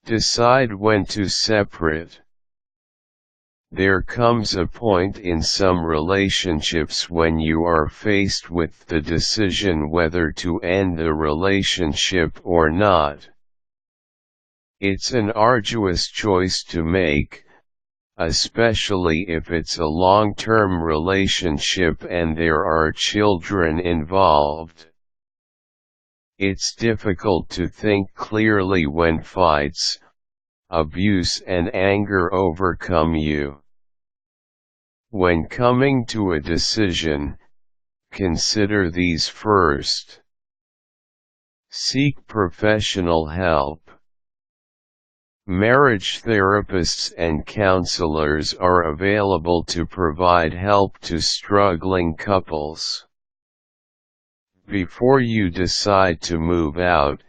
Decide when to separate. There comes a point in some relationships when you are faced with the decision whether to end the relationship or not. It's an arduous choice to make, especially if it's a long-term relationship and there are children involved. It's difficult to think clearly when fights, abuse and anger overcome you. When coming to a decision, consider these first. Seek professional help. Marriage therapists and counselors are available to provide help to struggling couples. Before you decide to move out,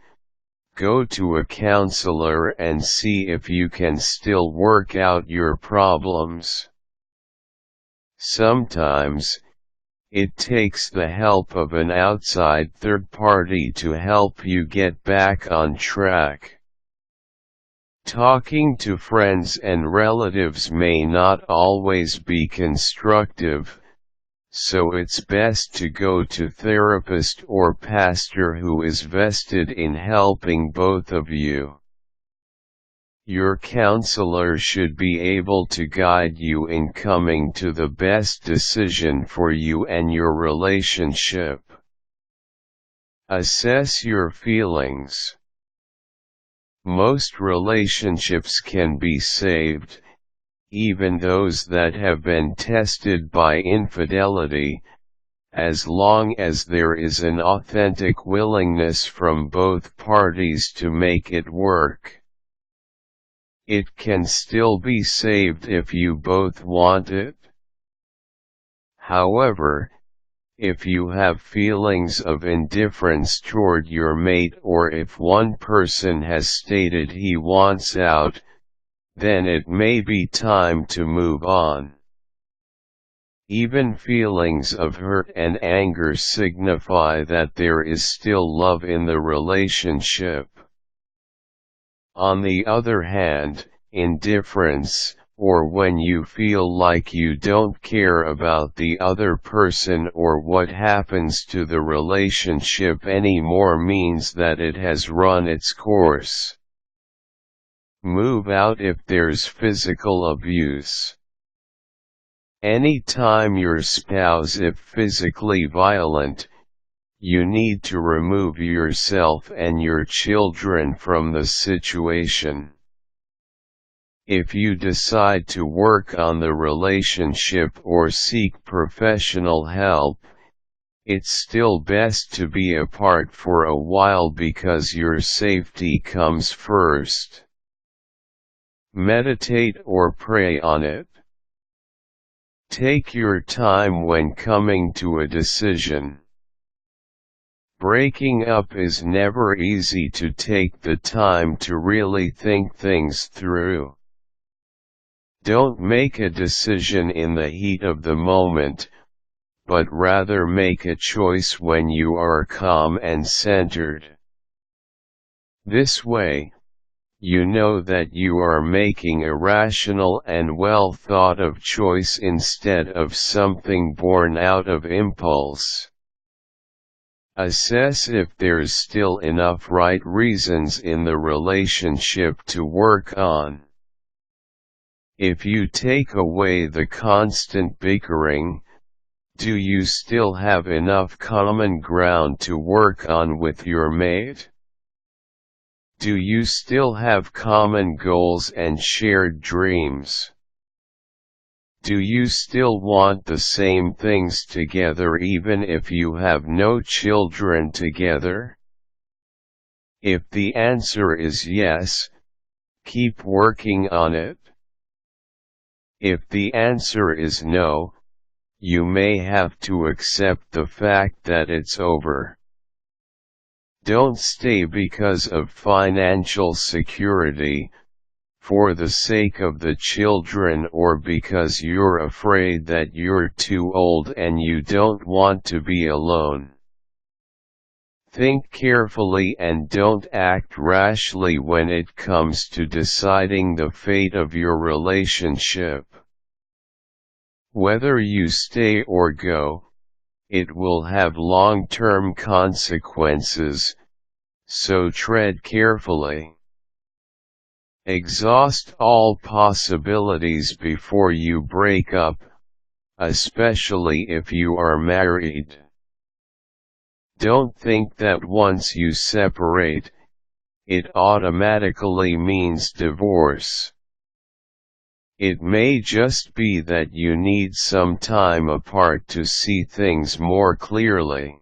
go to a counselor and see if you can still work out your problems. Sometimes, it takes the help of an outside third party to help you get back on track. Talking to friends and relatives may not always be constructive, so it's best to go to therapist or pastor who is vested in helping both of you. Your counselor should be able to guide you in coming to the best decision for you and your relationship. Assess your feelings. Most relationships can be saved, even those that have been tested by infidelity, as long as there is an authentic willingness from both parties to make it work. It can still be saved if you both want it. However, if you have feelings of indifference toward your mate or if one person has stated he wants out, then it may be time to move on. Even feelings of hurt and anger signify that there is still love in the relationship. On the other hand, indifference, or when you feel like you don't care about the other person or what happens to the relationship anymore, means that it has run its course. Move out if there's physical abuse. Anytime your spouse is physically violent, you need to remove yourself and your children from the situation. If you decide to work on the relationship or seek professional help, it's still best to be apart for a while because your safety comes first. Meditate or pray on it. Take your time when coming to a decision. Breaking up is never easy to take the time to really think things through. Don't make a decision in the heat of the moment, but rather make a choice when you are calm and centered. This way, you know that you are making a rational and well thought of choice instead of something born out of impulse. Assess if there's still enough right reasons in the relationship to work on. If you take away the constant bickering, do you still have enough common ground to work on with your mate? Do you still have common goals and shared dreams? Do you still want the same things together even if you have no children together? If the answer is yes, keep working on it. If the answer is no, you may have to accept the fact that it's over. Don't stay because of financial security, for the sake of the children, or because you're afraid that you're too old and you don't want to be alone. Think carefully and don't act rashly when it comes to deciding the fate of your relationship. Whether you stay or go, it will have long-term consequences, so tread carefully. Exhaust all possibilities before you break up, especially if you are married. Don't think that once you separate, it automatically means divorce. It may just be that you need some time apart to see things more clearly.